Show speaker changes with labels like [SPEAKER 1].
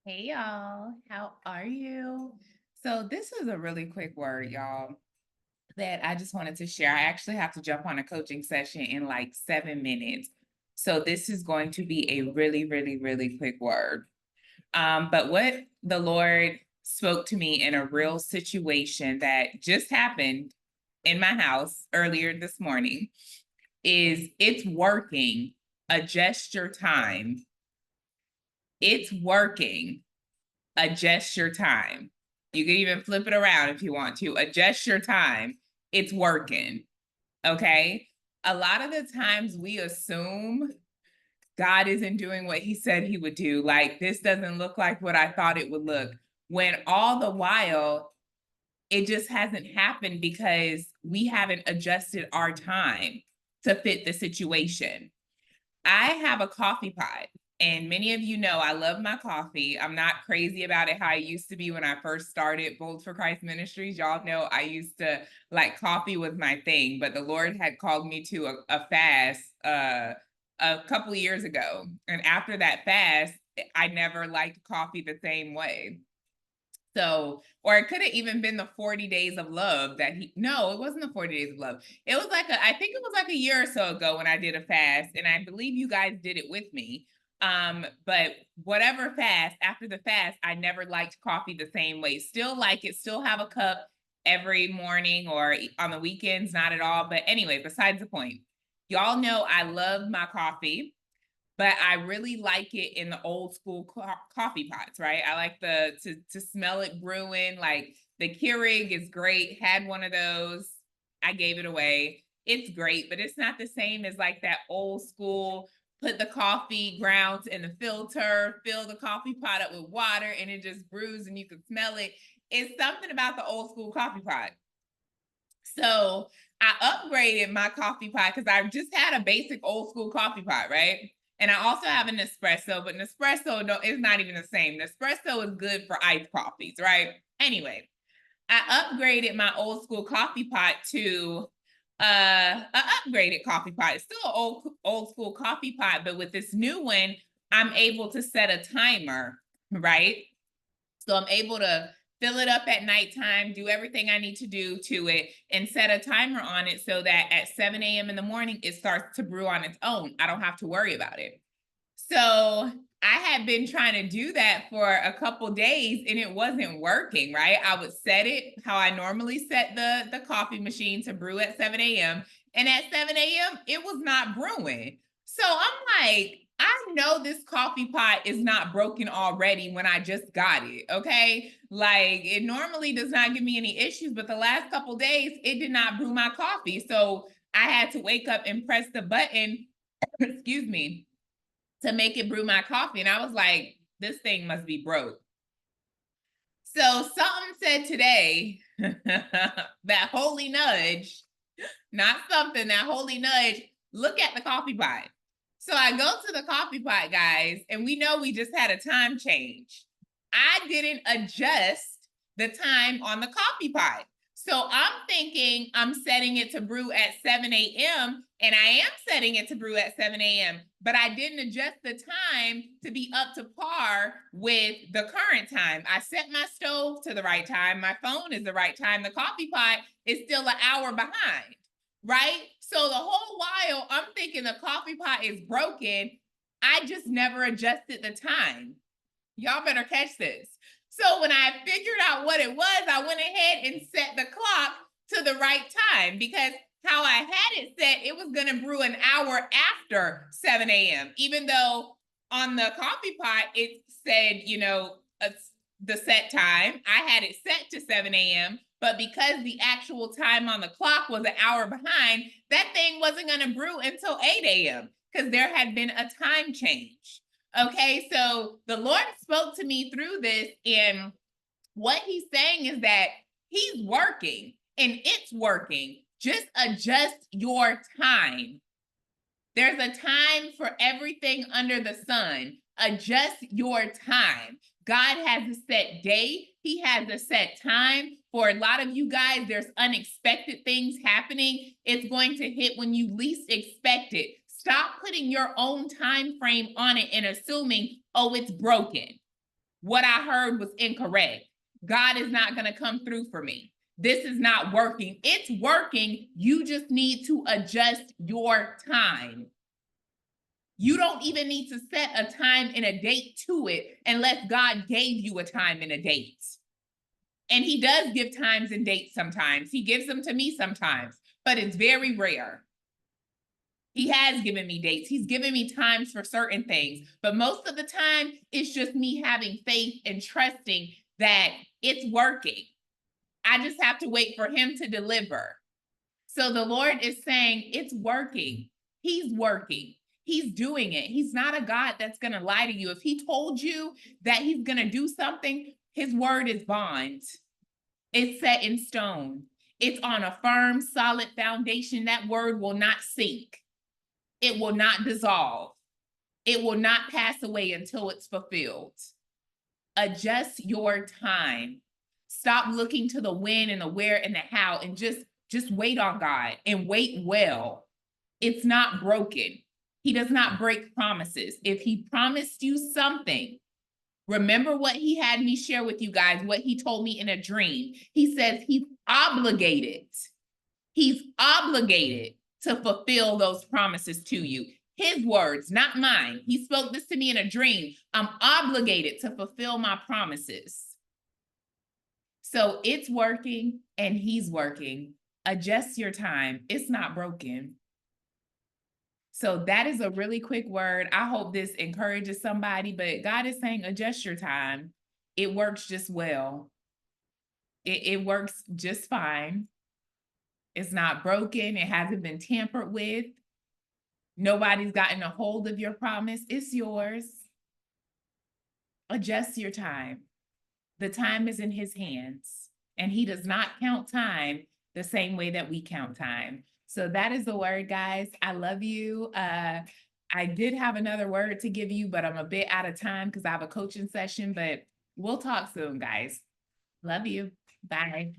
[SPEAKER 1] Hey y'all, how are you? So this is a really quick word, y'all, that I just wanted to share. I actually have to jump on a coaching session in like 7 minutes. So this is going to be a really quick word. But what the Lord spoke to me in a real situation that just happened in my house earlier this morning is it's working. Adjust your time. It's working. Adjust your time. You can even flip it around if you want to. Adjust your time. It's working. Okay. A lot of the times we assume God isn't doing what he said he would do. Like, this doesn't look like what I thought it would look. When all the while, it just hasn't happened because we haven't adjusted our time to fit the situation. I have a coffee pot, and many of you know I love my coffee. I'm not crazy about it how I used to be when I first started Bold for Christ Ministries. Y'all know I used to like coffee was my thing, but the Lord had called me to a fast a couple of years ago. And after that fast, I never liked coffee the same way. So, or it could have even been the 40 days of love that no, it wasn't the 40 days of love. It was like I think it was like a year or so ago when I did a fast, and I believe you guys did it with me. But whatever fast, after the fast, I never liked coffee the same way. Still like it, still have a cup every morning or on the weekends, not at all. But anyway, besides the point, y'all know I love my coffee, but I really like it in the old school coffee pots, right? I like to smell it brewing. Like the Keurig is great. Had one of those. I gave it away. It's great, but it's not the same as like that old school. Put the coffee grounds in the filter, fill the coffee pot up with water, and it just brews, and you can smell it. It's something about the old school coffee pot. So I upgraded my coffee pot because I just had a basic old school coffee pot, right? And I also have an espresso, but an espresso is not even the same. Nespresso is good for iced coffees, right? Anyway, I upgraded my old school coffee pot to an upgraded coffee pot. It's still an old school coffee pot, but with this new one, I'm able to set a timer, right? So I'm able to fill it up at nighttime, do everything I need to do to it, and set a timer on it so that at 7 a.m. in the morning, it starts to brew on its own. I don't have to worry about it. So I had been trying to do that for a couple days and it wasn't working, right? I would set it how I normally set the coffee machine to brew at 7 a.m. And at 7 a.m., it was not brewing. So I'm like, I know this coffee pot is not broken already when I just got it. Okay. Like it normally does not give me any issues, but the last couple days, it did not brew my coffee. So I had to wake up and press the button, excuse me, to make it brew my coffee. And I was like, this thing must be broke. So something said today, that holy nudge, not something, that holy nudge, look at the coffee pot. So I go to the coffee pot, guys, and we know we just had a time change. I didn't adjust the time on the coffee pot. So I'm thinking I'm setting it to brew at 7 a.m. and I am setting it to brew at 7 a.m. But I didn't adjust the time to be up to par with the current time. I set my stove to the right time. My phone is the right time. The coffee pot is still an hour behind, right? So the whole while I'm thinking the coffee pot is broken. I just never adjusted the time. Y'all better catch this. So when I figured out what it was, I went ahead and set the clock to the right time because how I had it set, it was going to brew an hour after 7 a.m. Even though on the coffee pot, it said, the set time. I had it set to 7 a.m. But because the actual time on the clock was an hour behind, that thing wasn't going to brew until 8 a.m. because there had been a time change. Okay, so the Lord spoke to me through this, and what he's saying is that he's working and it's working. Just adjust your time. There's a time for everything under the sun. Adjust your time. God has a set day. He has a set time. For a lot of you guys, there's unexpected things happening. It's going to hit when you least expect it. Stop putting your own time frame on it and assuming, oh, it's broken, What I heard was incorrect. God is not going to come through for me. This is not working. It's working. You just need to adjust your time. You don't even need to set a time and a date to it unless God gave you a time and a date. And he does give times and dates sometimes. He gives them to me sometimes, but it's very rare. He has given me dates. He's given me times for certain things, but most of the time it's just me having faith and trusting that it's working. I just have to wait for him to deliver. So the Lord is saying it's working. He's working. He's doing it. He's not a God that's going to lie to you. If he told you that he's going to do something, his word is bond. It's set in stone. It's on a firm, solid foundation. That word will not sink. It will not dissolve. It will not pass away until it's fulfilled. Adjust your time. Stop looking to the when and the where and the how, and just wait on God and wait well. It's not broken. He does not break promises. If he promised you something, remember what he had me share with you guys, what he told me in a dream. He says he's obligated. He's obligated to fulfill those promises to you. His words, not mine. He spoke this to me in a dream. I'm obligated to fulfill my promises. So it's working and he's working. Adjust your time. It's not broken. So that is a really quick word. I hope this encourages somebody, but God is saying adjust your time. It works just well. It works just fine. It's not broken. It hasn't been tampered with. Nobody's gotten a hold of your promise. It's yours. Adjust your time. The time is in his hands, and he does not count time the same way that we count time. So that is the word, guys. I love you. I did have another word to give you, but I'm a bit out of time because I have a coaching session, but we'll talk soon, guys. Love you. Bye.